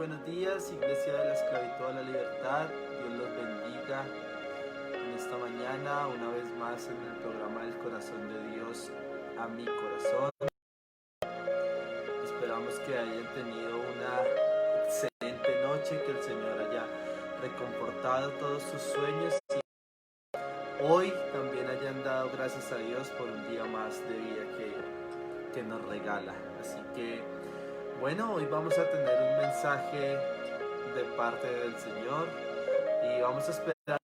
buenos días, Iglesia de la Esclavitud a la Libertad. Dios los bendiga en esta mañana, una vez más en el programa del Corazón de Dios a mi corazón. Esperamos que hayan tenido una excelente noche, que el Señor haya reconfortado todos sus sueños y hoy también hayan dado gracias a Dios por un día más de vida que nos regala. Así que bueno, hoy vamos a tener un mensaje de parte del Señor y vamos a esperar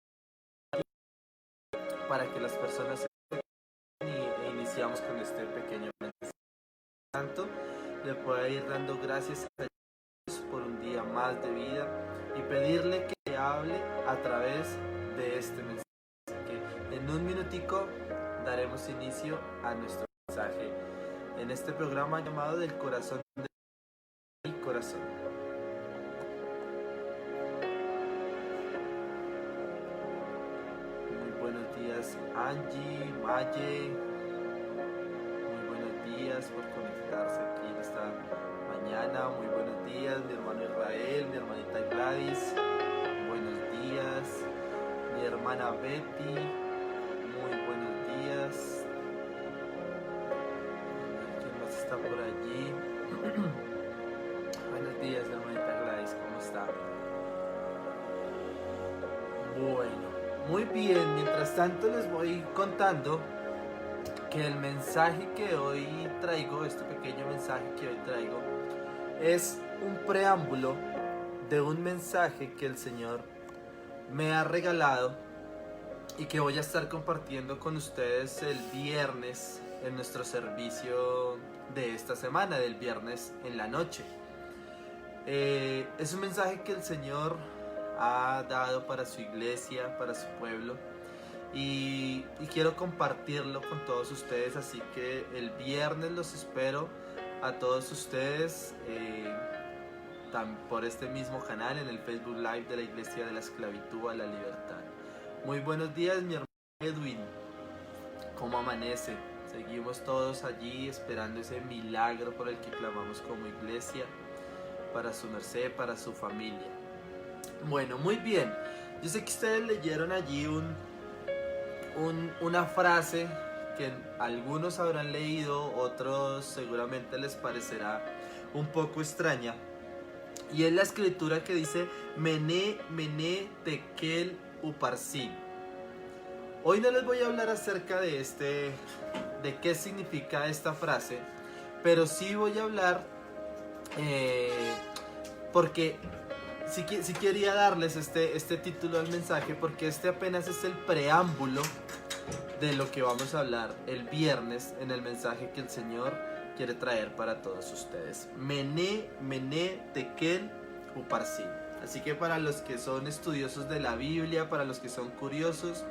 para que las personas se e iniciamos con este pequeño mensaje. Tanto le pueda ir dando gracias a Dios por un día más de vida y pedirle que hable a través de este mensaje. Que en un minutico daremos inicio a nuestro mensaje en este programa llamado Del Corazón de mi corazón. Muy buenos días Angie, Maye, muy buenos días por conectarse aquí en esta mañana. Muy buenos días mi hermano Israel, mi hermanita Gladys, buenos días mi hermana Betty, muy buenos días. ¿Quién más está por allí? Buenos días hermanita Gladys, ¿cómo está? Bueno, muy bien, mientras tanto les voy contando que el mensaje que hoy traigo, este pequeño mensaje que hoy traigo, es un preámbulo de un mensaje que el Señor me ha regalado y que voy a estar compartiendo con ustedes el viernes en nuestro servicio de esta semana, del viernes en la noche. Es un mensaje que el Señor ha dado para su iglesia, para su pueblo, y quiero compartirlo con todos ustedes, así que el viernes los espero a todos ustedes por este mismo canal en el Facebook Live de la Iglesia de la Esclavitud a la Libertad. Muy buenos días mi hermano Edwin, ¿cómo amanece? Seguimos todos allí esperando ese milagro por el que clamamos como iglesia, para su merced, para su familia. Bueno, muy bien. Yo sé que ustedes leyeron allí una frase que algunos habrán leído, otros seguramente les parecerá un poco extraña. Y es la escritura que dice Mené, Mené, Tekel, Uparsin. Hoy no les voy a hablar acerca de qué significa esta frase, pero sí voy a hablar porque sí quería darles este título al mensaje, porque este apenas es el preámbulo de lo que vamos a hablar el viernes en el mensaje que el Señor quiere traer para todos ustedes. Mené, Mené, Tekel, Uparsin. Así que para los que son estudiosos de la Biblia, para los que son curiosos,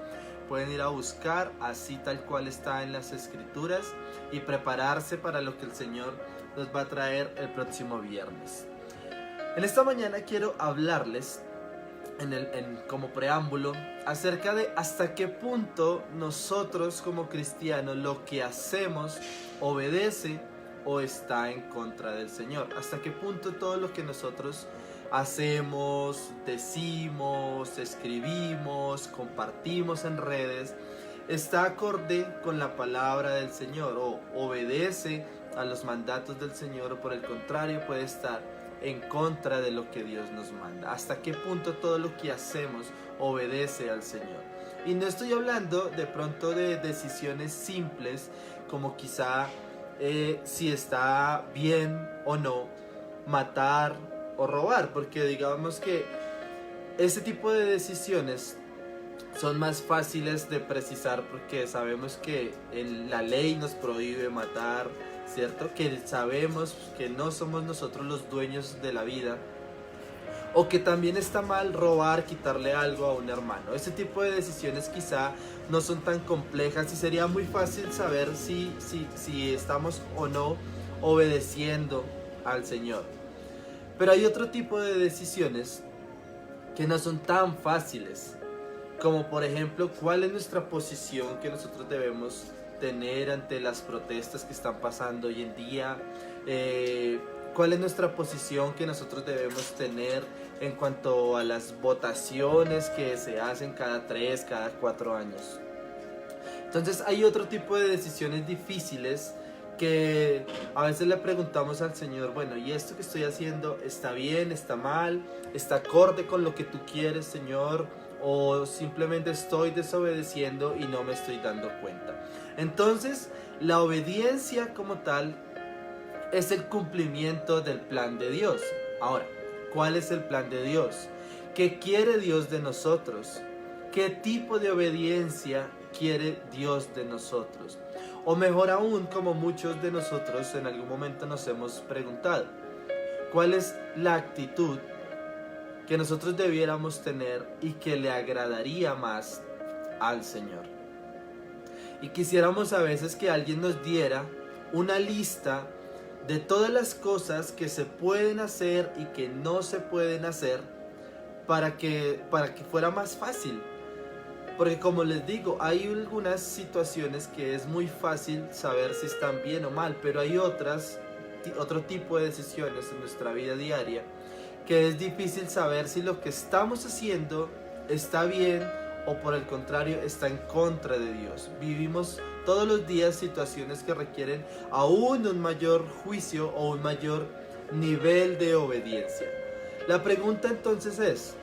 pueden ir a buscar así tal cual está en las escrituras y prepararse para lo que el Señor nos va a traer el próximo viernes. En esta mañana quiero hablarles como preámbulo acerca de hasta qué punto nosotros como cristianos lo que hacemos obedece o está en contra del Señor. Hasta qué punto todo lo que nosotros hacemos, decimos, escribimos, compartimos en redes está acorde con la palabra del Señor o obedece a los mandatos del Señor, o por el contrario puede estar en contra de lo que Dios nos manda. Hasta qué punto todo lo que hacemos obedece al Señor. Y no estoy hablando de pronto de decisiones simples como quizá si está bien o no matar o robar, porque digamos que ese tipo de decisiones son más fáciles de precisar porque sabemos que la ley nos prohíbe matar, ¿cierto? Que sabemos que no somos nosotros los dueños de la vida, o que también está mal robar, quitarle algo a un hermano. Ese tipo de decisiones quizá no son tan complejas y sería muy fácil saber si estamos o no obedeciendo al Señor. Pero hay otro tipo de decisiones que no son tan fáciles, como por ejemplo cuál es nuestra posición que nosotros debemos tener ante las protestas que están pasando hoy en día, cuál es nuestra posición que nosotros debemos tener en cuanto a las votaciones que se hacen cada 3, cada 4 años. Entonces hay otro tipo de decisiones difíciles que a veces le preguntamos al Señor, bueno, ¿y esto que estoy haciendo está bien, está mal, está acorde con lo que tú quieres, Señor? ¿O simplemente estoy desobedeciendo y no me estoy dando cuenta? Entonces, la obediencia como tal es el cumplimiento del plan de Dios. Ahora, ¿cuál es el plan de Dios? ¿Qué quiere Dios de nosotros? ¿Qué tipo de obediencia quiere Dios de nosotros? O mejor aún, como muchos de nosotros en algún momento nos hemos preguntado, ¿cuál es la actitud que nosotros debiéramos tener y que le agradaría más al Señor? Y quisiéramos a veces que alguien nos diera una lista de todas las cosas que se pueden hacer y que no se pueden hacer para que fuera más fácil. Porque como les digo, hay algunas situaciones que es muy fácil saber si están bien o mal, pero hay otro tipo de decisiones en nuestra vida diaria que es difícil saber si lo que estamos haciendo está bien o por el contrario está en contra de Dios. Vivimos todos los días situaciones que requieren aún un mayor juicio o un mayor nivel de obediencia. La pregunta entonces es,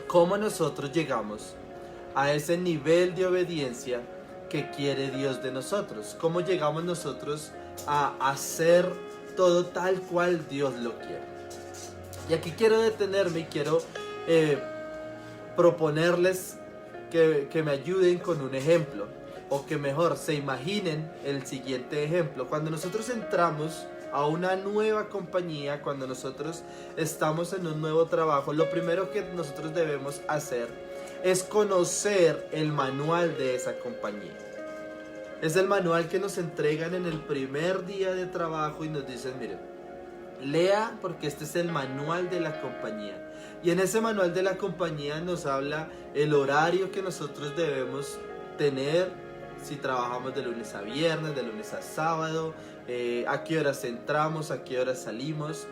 ¿cómo nosotros llegamos a ese nivel de obediencia que quiere Dios de nosotros? ¿Cómo llegamos nosotros a hacer todo tal cual Dios lo quiere? Y aquí quiero detenerme y quiero proponerles que me ayuden con un ejemplo, o que mejor se imaginen el siguiente ejemplo. Cuando nosotros entramos a una nueva compañía, cuando nosotros estamos en un nuevo trabajo, lo primero que nosotros debemos hacer es conocer el manual de esa compañía. Es el manual que nos entregan en el primer día de trabajo y nos dicen, miren, lea porque este es el manual de la compañía. Y en ese manual de la compañía nos habla el horario que nosotros debemos tener, si trabajamos de lunes a viernes, de lunes a sábado, a qué horas entramos, a qué horas salimos.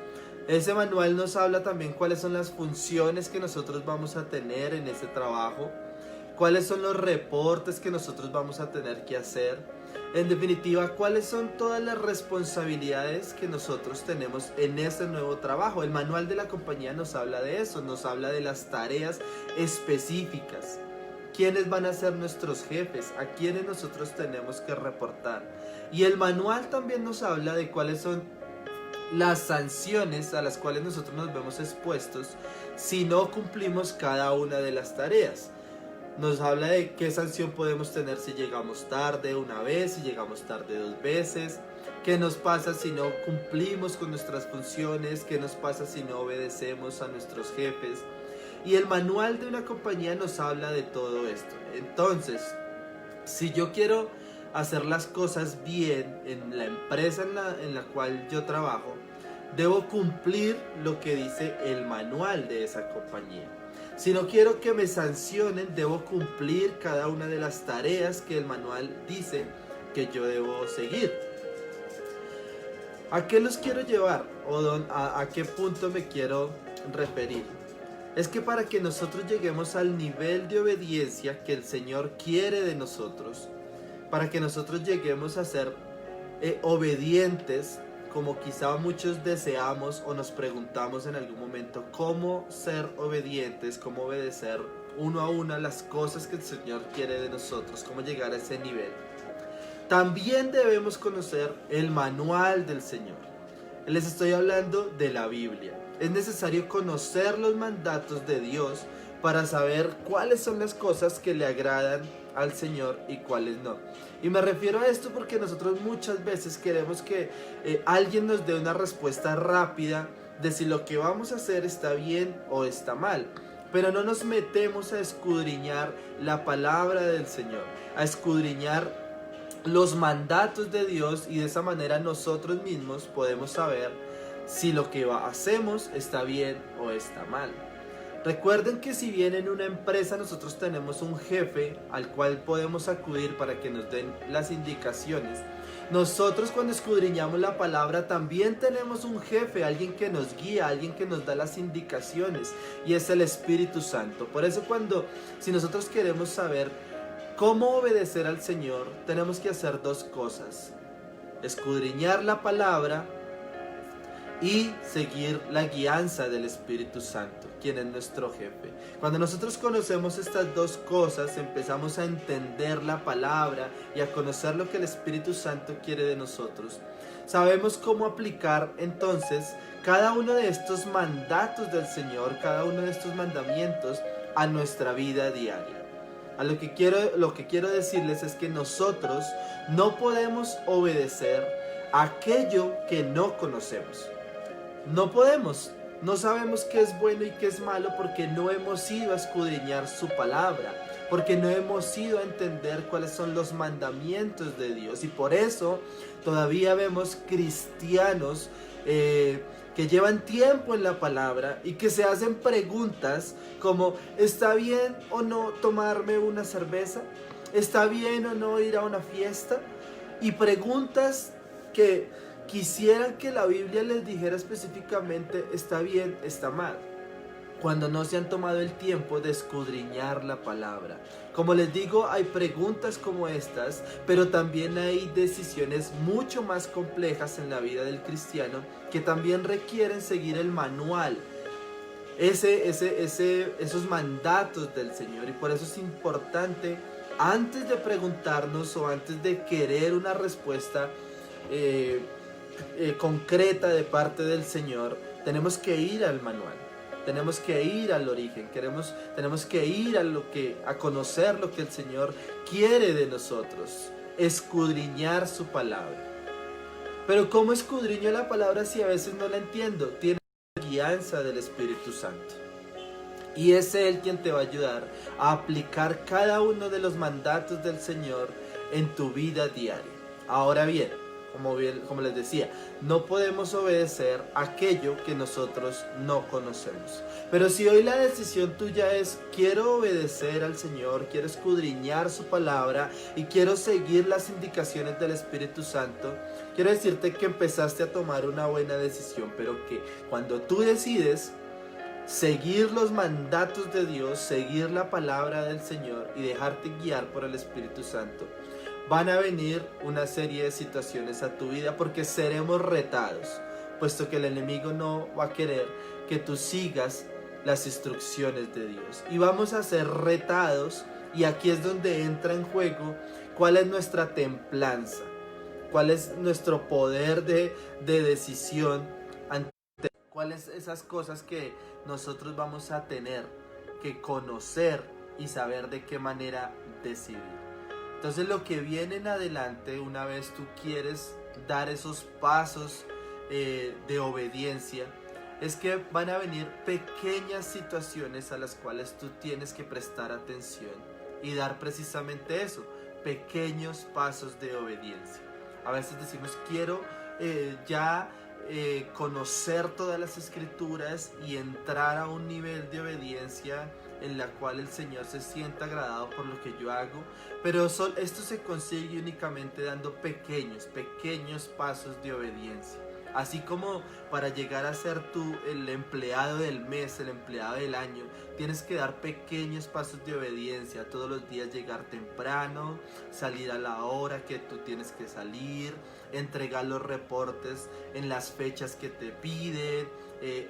Ese manual nos habla también cuáles son las funciones que nosotros vamos a tener en ese trabajo, cuáles son los reportes que nosotros vamos a tener que hacer. En definitiva, cuáles son todas las responsabilidades que nosotros tenemos en ese nuevo trabajo. El manual de la compañía nos habla de eso, nos habla de las tareas específicas. ¿Quiénes van a ser nuestros jefes? ¿A quiénes nosotros tenemos que reportar? Y el manual también nos habla de cuáles son las sanciones a las cuales nosotros nos vemos expuestos si no cumplimos cada una de las tareas. Nos habla de qué sanción podemos tener si llegamos tarde una vez, si llegamos tarde 2 veces, qué nos pasa si no cumplimos con nuestras funciones, qué nos pasa si no obedecemos a nuestros jefes. Y el manual de una compañía nos habla de todo esto. Entonces, si yo quiero hacer las cosas bien en la empresa en la cual yo trabajo, debo cumplir lo que dice el manual de esa compañía. Si no quiero que me sancionen, debo cumplir cada una de las tareas que el manual dice que yo debo seguir. ¿A qué los quiero llevar? ¿O a qué punto me quiero referir? Es que para que nosotros lleguemos al nivel de obediencia que el Señor quiere de nosotros, para que nosotros lleguemos a ser obedientes, como quizá muchos deseamos o nos preguntamos en algún momento, cómo ser obedientes, cómo obedecer uno a uno las cosas que el Señor quiere de nosotros, cómo llegar a ese nivel. También debemos conocer el manual del Señor. Les estoy hablando de la Biblia. Es necesario conocer los mandatos de Dios para saber cuáles son las cosas que le agradan al Señor y cuáles no. Y me refiero a esto porque nosotros muchas veces queremos que alguien nos dé una respuesta rápida de si lo que vamos a hacer está bien o está mal, pero no nos metemos a escudriñar la palabra del Señor, a escudriñar los mandatos de Dios, y de esa manera nosotros mismos podemos saber si lo que hacemos está bien o está mal. Recuerden que si bien en una empresa nosotros tenemos un jefe al cual podemos acudir para que nos den las indicaciones, Nosotros cuando escudriñamos la palabra también tenemos un jefe, alguien que nos guía, alguien que nos da las indicaciones, y es el Espíritu Santo. Por eso si nosotros queremos saber cómo obedecer al Señor, tenemos que hacer dos cosas: escudriñar la palabra y seguir la guianza del Espíritu Santo, quien es nuestro jefe. Cuando nosotros conocemos estas dos cosas, empezamos a entender la palabra y a conocer lo que el Espíritu Santo quiere de nosotros. Sabemos cómo aplicar entonces cada uno de estos mandatos del Señor, cada uno de estos mandamientos a nuestra vida diaria. Lo que quiero decirles es que nosotros no podemos obedecer aquello que no conocemos. No podemos, no sabemos qué es bueno y qué es malo porque no hemos ido a escudriñar su palabra, porque no hemos ido a entender cuáles son los mandamientos de Dios. Y por eso todavía vemos cristianos que llevan tiempo en la palabra y que se hacen preguntas como: ¿está bien o no tomarme una cerveza? ¿Está bien o no ir a una fiesta? Y preguntas que quisieran que la Biblia les dijera específicamente: está bien, está mal, cuando no se han tomado el tiempo de escudriñar la palabra. Como les digo, hay preguntas como estas, pero también hay decisiones mucho más complejas en la vida del cristiano que también requieren seguir el manual, esos mandatos del Señor. Y por eso es importante, antes de preguntarnos o antes de querer una respuesta concreta de parte del Señor, tenemos que ir al manual, tenemos que ir al origen, tenemos que ir a conocer lo que el Señor quiere de nosotros, escudriñar su palabra. Pero ¿cómo escudriño la palabra si a veces no la entiendo? Tiene la guianza del Espíritu Santo, y es Él quien te va a ayudar a aplicar cada uno de los mandatos del Señor en tu vida diaria. Ahora bien, como les decía, no podemos obedecer aquello que nosotros no conocemos. Pero si hoy la decisión tuya es: quiero obedecer al Señor, quiero escudriñar su palabra y quiero seguir las indicaciones del Espíritu Santo, quiero decirte que empezaste a tomar una buena decisión, pero que cuando tú decides seguir los mandatos de Dios, seguir la palabra del Señor y dejarte guiar por el Espíritu Santo, van a venir una serie de situaciones a tu vida, porque seremos retados, puesto que el enemigo no va a querer que tú sigas las instrucciones de Dios. Y vamos a ser retados, y aquí es donde entra en juego cuál es nuestra templanza, cuál es nuestro poder de decisión, cuáles esas cosas que nosotros vamos a tener que conocer y saber de qué manera decidir. Entonces, lo que viene en adelante, una vez tú quieres dar esos pasos de obediencia, es que van a venir pequeñas situaciones a las cuales tú tienes que prestar atención y dar precisamente eso, pequeños pasos de obediencia. A veces decimos: quiero conocer todas las escrituras y entrar a un nivel de obediencia en la cual el Señor se sienta agradado por lo que yo hago, pero esto se consigue únicamente dando pequeños pasos de obediencia. Así como para llegar a ser tú el empleado del mes, el empleado del año, tienes que dar pequeños pasos de obediencia. Todos los días llegar temprano, salir a la hora que tú tienes que salir, entregar los reportes en las fechas que te piden,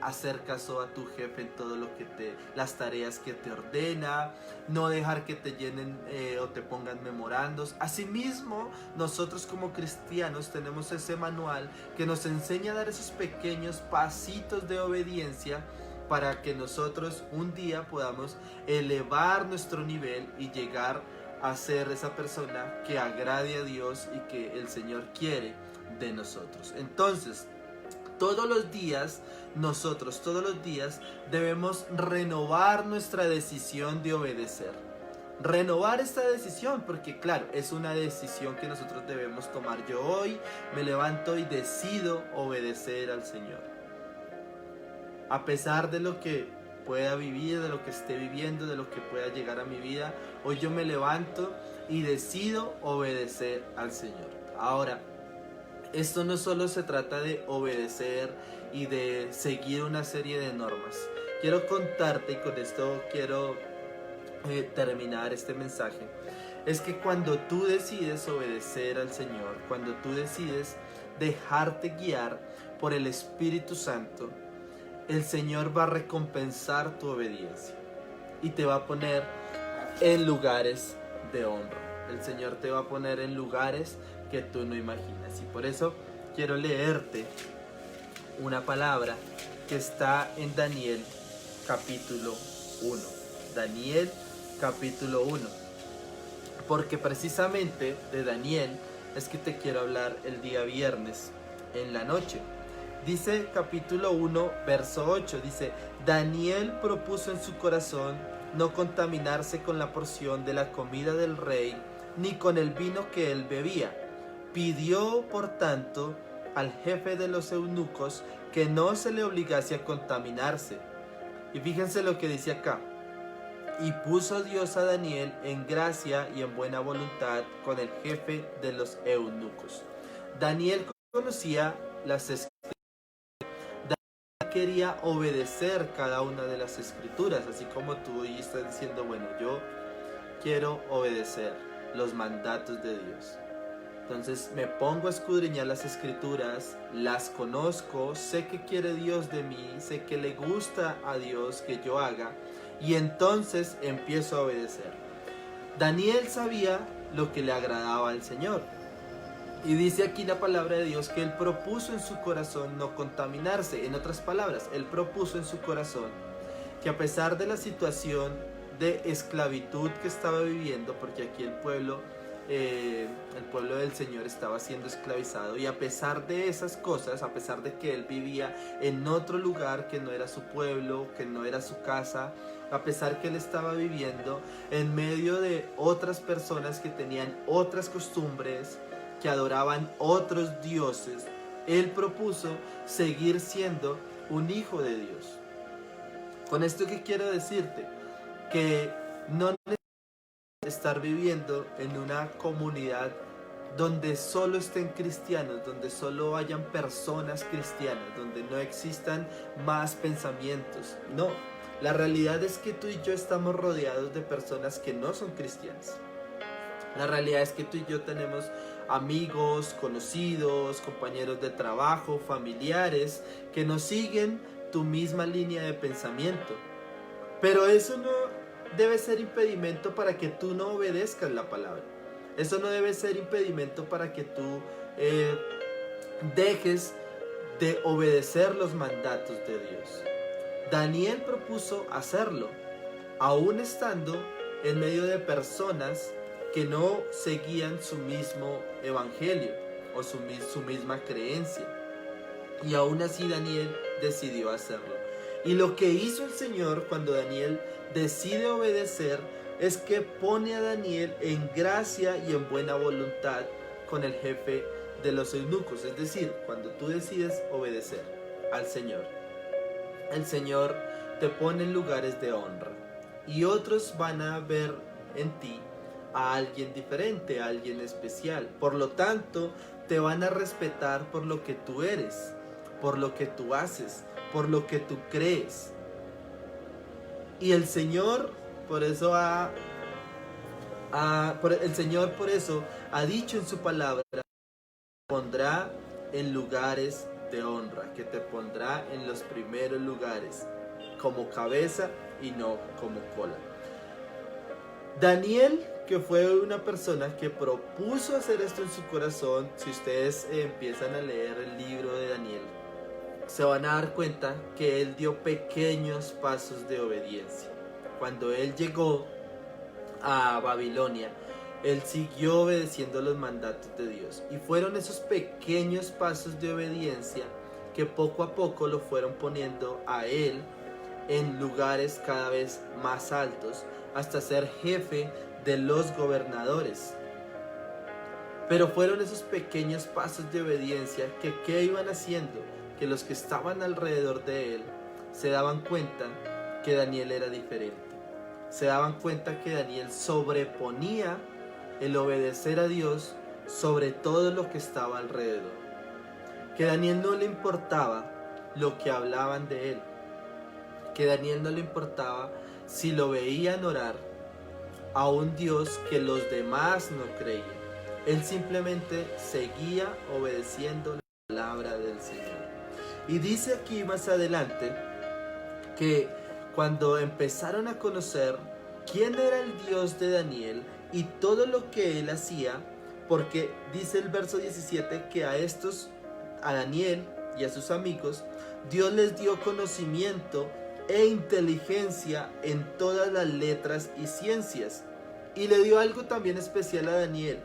hacer caso a tu jefe en todo lo que las tareas que te ordena, no dejar que te llenen o te pongan memorandos. Asimismo, nosotros como cristianos tenemos ese manual que nos enseña a dar esos pequeños pasitos de obediencia para que nosotros un día podamos elevar nuestro nivel y llegar a ser esa persona que agrade a Dios y que el Señor quiere de nosotros. Entonces, todos los días debemos renovar nuestra decisión de obedecer. Renovar esta decisión, porque claro, es una decisión que nosotros debemos tomar. Yo hoy me levanto y decido obedecer al Señor. A pesar de lo que pueda vivir, de lo que esté viviendo, de lo que pueda llegar a mi vida, hoy yo me levanto y decido obedecer al Señor. Ahora, esto no solo se trata de obedecer y de seguir una serie de normas. Quiero contarte, y con esto quiero terminar este mensaje, es que cuando tú decides obedecer al Señor, cuando tú decides dejarte guiar por el Espíritu Santo, el Señor va a recompensar tu obediencia y te va a poner en lugares de honra. El Señor te va a poner en lugares que tú no imaginas. Y por eso quiero leerte una palabra que está en Daniel capítulo 1. Daniel capítulo 1. Porque precisamente de Daniel es que te quiero hablar el día viernes en la noche. Dice capítulo 1, verso 8, dice: Daniel propuso en su corazón no contaminarse con la porción de la comida del rey, ni con el vino que él bebía. Pidió, por tanto, al jefe de los eunucos que no se le obligase a contaminarse. Y fíjense lo que dice acá: y puso Dios a Daniel en gracia y en buena voluntad con el jefe de los eunucos. Daniel conocía las escrituras. Daniel quería obedecer cada una de las escrituras, así como tú hoy estás diciendo, bueno, yo quiero obedecer los mandatos de Dios. Entonces me pongo a escudriñar las escrituras, las conozco, sé qué quiere Dios de mí, sé que le gusta a Dios que yo haga, y entonces empiezo a obedecer. Daniel sabía lo que le agradaba al Señor. Y dice aquí la palabra de Dios que él propuso en su corazón no contaminarse. En otras palabras, él propuso en su corazón que a pesar de la situación de esclavitud que estaba viviendo, porque aquí el pueblo del Señor estaba siendo esclavizado, y a pesar de esas cosas, a pesar de que él vivía en otro lugar que no era su pueblo, que no era su casa, a pesar que él estaba viviendo en medio de otras personas que tenían otras costumbres, que adoraban otros dioses, él propuso seguir siendo un hijo de Dios. Con esto, ¿qué quiero decirte? Que no necesitas estar viviendo en una comunidad donde solo estén cristianos, donde solo hayan personas cristianas, donde no existan más pensamientos. No, la realidad es que tú y yo estamos rodeados de personas que no son cristianas. La realidad es que tú y yo tenemos amigos, conocidos, compañeros de trabajo, familiares que nos siguen tu misma línea de pensamiento. Pero eso no debe ser impedimento para que tú no obedezcas la palabra. Eso no debe ser impedimento para que tú dejes de obedecer los mandatos de Dios. Daniel propuso hacerlo, aún estando en medio de personas que no seguían su mismo evangelio o su misma creencia. Y aún así Daniel decidió hacerlo. Y lo que hizo el Señor cuando Daniel decide obedecer es que pone a Daniel en gracia y en buena voluntad con el jefe de los eunucos. Es decir, cuando tú decides obedecer al Señor, el Señor te pone en lugares de honra. Y otros van a ver en ti a alguien diferente, a alguien especial. Por lo tanto, te van a respetar por lo que tú eres, por lo que tú haces, por lo que tú crees. Y el Señor por eso ha dicho en su palabra: te pondrá en lugares de honra, que te pondrá en los primeros lugares, como cabeza y no como cola. Daniel, que fue una persona que propuso hacer esto en su corazón, si ustedes empiezan a leer el libro de Daniel, se van a dar cuenta que él dio pequeños pasos de obediencia. Cuando él llegó a Babilonia, él siguió obedeciendo los mandatos de Dios. Y fueron esos pequeños pasos de obediencia que poco a poco lo fueron poniendo a él en lugares cada vez más altos, hasta ser jefe de los gobernadores. Pero fueron esos pequeños pasos de obediencia que ¿qué iban haciendo? Que los que estaban alrededor de él se daban cuenta que Daniel era diferente. Se daban cuenta que Daniel sobreponía el obedecer a Dios sobre todo lo que estaba alrededor. que Daniel no le importaba lo que hablaban de él, que Daniel no le importaba si lo veían orar a un Dios que los demás no creían. Él simplemente seguía obedeciendo la palabra del Señor. Y dice aquí más adelante que cuando empezaron a conocer quién era el Dios de Daniel y todo lo que él hacía, porque dice el verso 17 que a Daniel y a sus amigos, Dios les dio conocimiento e inteligencia en todas las letras y ciencias. Y le dio algo también especial a Daniel.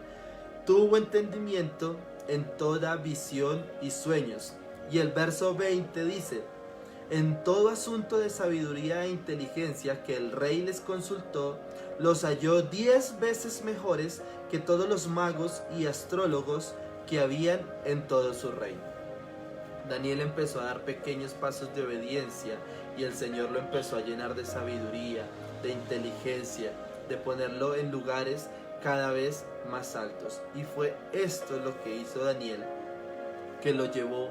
Tuvo entendimiento en toda visión y sueños. Y el verso 20 dice: en todo asunto de sabiduría e inteligencia que el rey les consultó, los halló 10 veces mejores que todos los magos y astrólogos que habían en todo su reino. Daniel empezó a dar pequeños pasos de obediencia y el Señor lo empezó a llenar de sabiduría, de inteligencia, de ponerlo en lugares cada vez más altos. Y fue esto lo que hizo Daniel, que lo llevó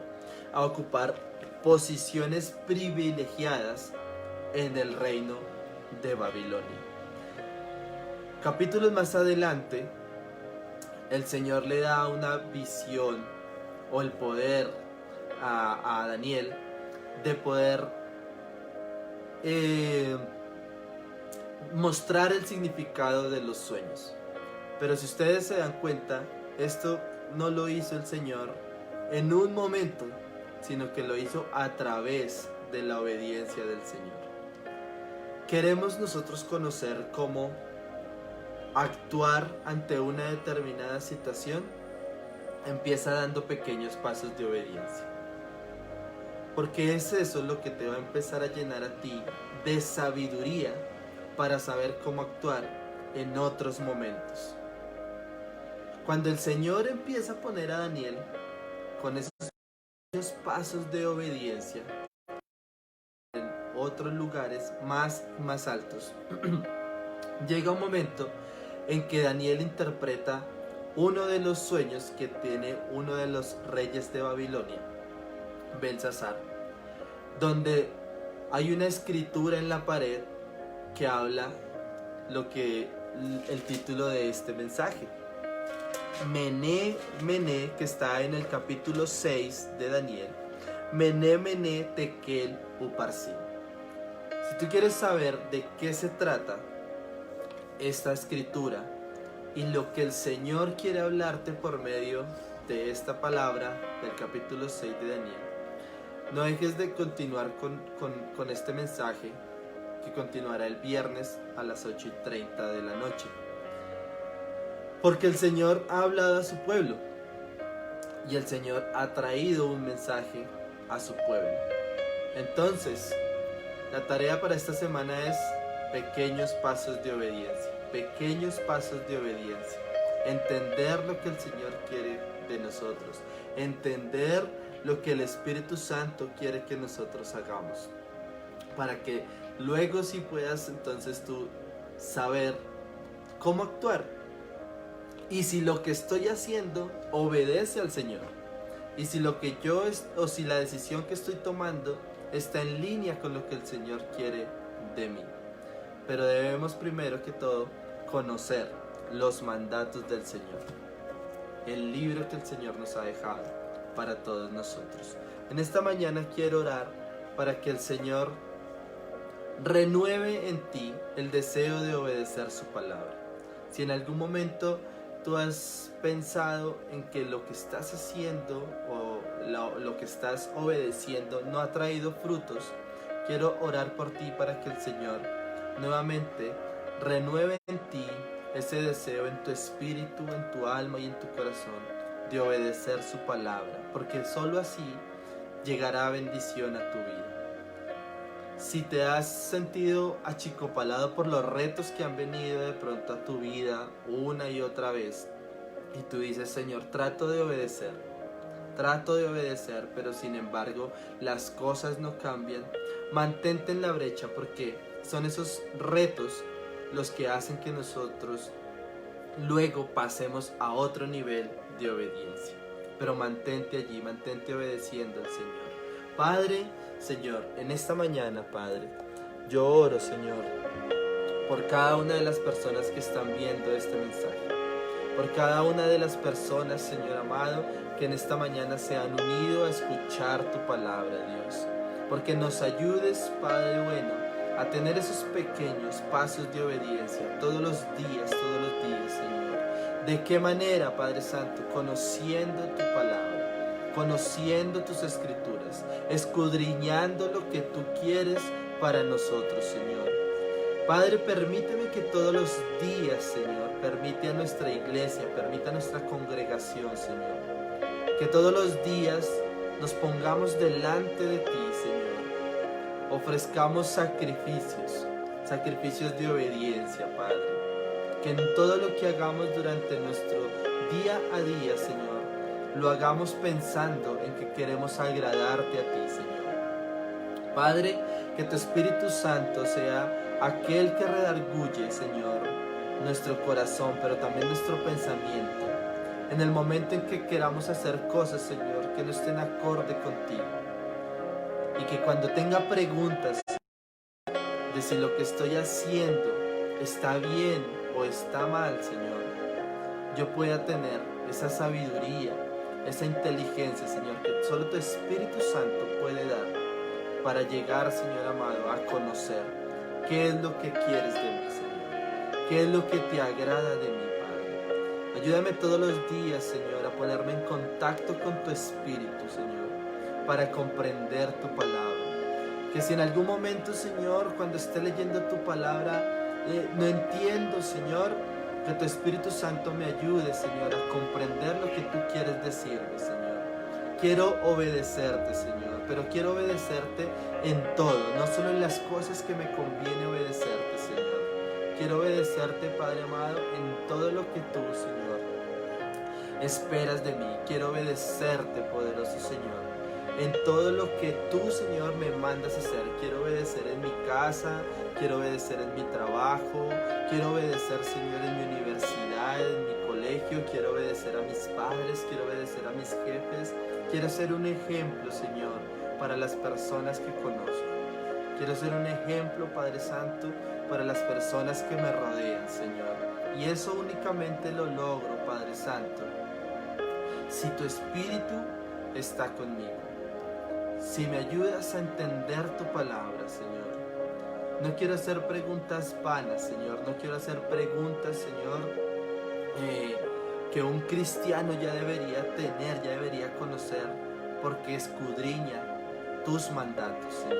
a ocupar posiciones privilegiadas en el reino de Babilonia. Capítulos más adelante, el Señor le da una visión o el poder a Daniel de poder mostrar el significado de los sueños. Pero si ustedes se dan cuenta, esto no lo hizo el Señor en un momento, sino que lo hizo a través de la obediencia del Señor. Queremos nosotros conocer cómo actuar ante una determinada situación. Empieza dando pequeños pasos de obediencia, porque es eso lo que te va a empezar a llenar a ti de sabiduría para saber cómo actuar en otros momentos. Cuando el Señor empieza a poner a Daniel con esos pasos de obediencia en otros lugares más altos, llega un momento en que Daniel interpreta uno de los sueños que tiene uno de los reyes de Babilonia, Belsasar, donde hay una escritura en la pared que habla el título de este mensaje: Mené, Mené, que está en el capítulo 6 de Daniel. Mené, Mené, Tekel, Uparsin. Si tú quieres saber de qué se trata esta escritura y lo que el Señor quiere hablarte por medio de esta palabra del capítulo 6 de Daniel, no dejes de continuar con este mensaje, que continuará el viernes a las 8:30 de la noche. Porque el Señor ha hablado a su pueblo y el Señor ha traído un mensaje a su pueblo. Entonces, la tarea para esta semana es pequeños pasos de obediencia. Pequeños pasos de obediencia. Entender lo que el Señor quiere de nosotros. Entender lo que el Espíritu Santo quiere que nosotros hagamos. Para que luego sí puedas entonces tú saber cómo actuar. Y si lo que estoy haciendo obedece al Señor. Y si lo que si la decisión que estoy tomando está en línea con lo que el Señor quiere de mí. Pero debemos primero que todo conocer los mandatos del Señor. El libro que el Señor nos ha dejado para todos nosotros. En esta mañana quiero orar para que el Señor renueve en ti el deseo de obedecer su palabra. Si en algún momento tú has pensado en que lo que estás haciendo o lo que estás obedeciendo no ha traído frutos, quiero orar por ti para que el Señor nuevamente renueve en ti ese deseo, en tu espíritu, en tu alma y en tu corazón, de obedecer su palabra, porque solo así llegará bendición a tu vida. Si te has sentido achicopalado por los retos que han venido de pronto a tu vida una y otra vez, y tú dices: Señor, trato de obedecer, pero sin embargo las cosas no cambian, mantente en la brecha, porque son esos retos los que hacen que nosotros luego pasemos a otro nivel de obediencia. pero mantente allí, mantente obedeciendo al Señor. Padre, Señor, en esta mañana, Padre, yo oro, Señor, por cada una de las personas que están viendo este mensaje, por cada una de las personas, Señor amado, que en esta mañana se han unido a escuchar tu palabra, Dios, porque nos ayudes, Padre bueno, a tener esos pequeños pasos de obediencia todos los días, Señor. ¿De qué manera, Padre Santo? Conociendo tu palabra, conociendo tus escrituras, escudriñando lo que tú quieres para nosotros, Señor. Padre, permíteme que todos los días, Señor, permite a nuestra iglesia, permite a nuestra congregación, Señor, que todos los días nos pongamos delante de ti, Señor. Ofrezcamos sacrificios de obediencia, Padre. Que en todo lo que hagamos durante nuestro día a día, Señor, lo hagamos pensando en que queremos agradarte a ti, Señor. Padre, que tu Espíritu Santo sea aquel que redarguye, Señor, nuestro corazón, pero también nuestro pensamiento, en el momento en que queramos hacer cosas, Señor, que no estén acorde contigo. Y que cuando tenga preguntas de si lo que estoy haciendo está bien o está mal, Señor, yo pueda tener esa sabiduría, esa inteligencia, Señor, que solo tu Espíritu Santo puede dar para llegar, Señor amado, a conocer qué es lo que quieres de mí, Señor, qué es lo que te agrada de mí, Padre. Ayúdame todos los días, Señor, a ponerme en contacto con tu Espíritu, Señor, para comprender tu palabra. Que si en algún momento, Señor, cuando esté leyendo tu palabra, no entiendo, Señor, que tu Espíritu Santo me ayude, Señor, a comprender lo que tú quieres decirme, Señor. Quiero obedecerte, Señor, pero quiero obedecerte en todo, no solo en las cosas que me conviene obedecerte, Señor. Quiero obedecerte, Padre amado, en todo lo que tú, Señor, esperas de mí. Quiero obedecerte, poderoso Señor, en todo lo que tú, Señor, me mandas a hacer. Quiero obedecer en mi casa, quiero obedecer en mi trabajo, quiero obedecer, Señor, en mi universidad, en mi colegio, quiero obedecer a mis padres, quiero obedecer a mis jefes. Quiero ser un ejemplo, Señor, para las personas que conozco. Quiero ser un ejemplo, Padre Santo, para las personas que me rodean, Señor. Y eso únicamente lo logro, Padre Santo, si tu Espíritu está conmigo. Si me ayudas a entender tu palabra, Señor. No quiero hacer preguntas vanas, Señor. No quiero hacer preguntas, Señor, que un cristiano ya debería tener, ya debería conocer, porque escudriña tus mandatos, Señor.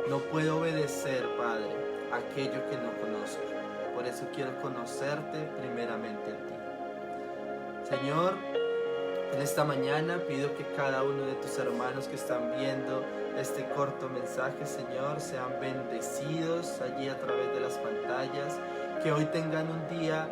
No puedo obedecer, Padre, aquello que no conozco. Por eso quiero conocerte primeramente a ti. Señor, en esta mañana pido que cada uno de tus hermanos que están viendo este corto mensaje, Señor, sean bendecidos allí a través de las pantallas, que hoy tengan un día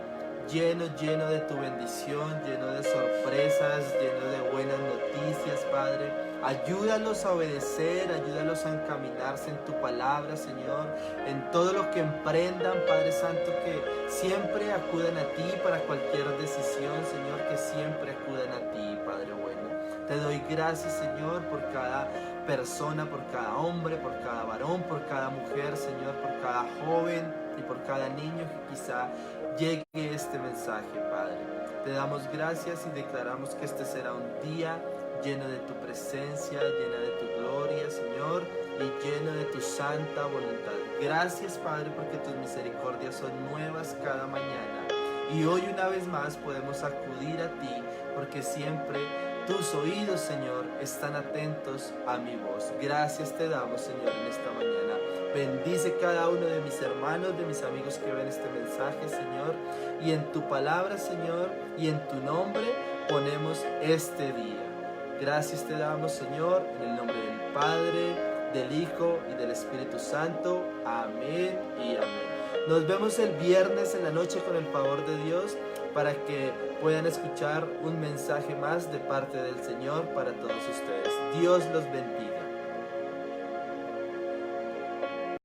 lleno de tu bendición, lleno de sorpresas, lleno de buenas noticias, Padre. Ayúdalos a obedecer, ayúdalos a encaminarse en tu palabra, Señor, en todo lo que emprendan, Padre Santo, que siempre acudan a ti para cualquier decisión, Señor, que siempre acudan a ti, Padre bueno. Te doy gracias, Señor, por cada persona, por cada hombre, por cada varón, por cada mujer, Señor, por cada joven y por cada niño que quizá llegue este mensaje, Padre. Te damos gracias y declaramos que este será un día lleno de tu presencia, llena de tu gloria, Señor, y lleno de tu santa voluntad. Gracias, Padre, porque tus misericordias son nuevas cada mañana. Y hoy una vez más podemos acudir a ti, porque siempre tus oídos, Señor, están atentos a mi voz. Gracias te damos, Señor, en esta mañana. Bendice cada uno de mis hermanos, de mis amigos que ven este mensaje, Señor. Y en tu palabra, Señor, y en tu nombre ponemos este día. Gracias te damos, Señor, en el nombre del Padre, del Hijo y del Espíritu Santo. Amén y amén. Nos vemos el viernes en la noche con el favor de Dios, para que puedan escuchar un mensaje más de parte del Señor para todos ustedes. Dios los bendiga.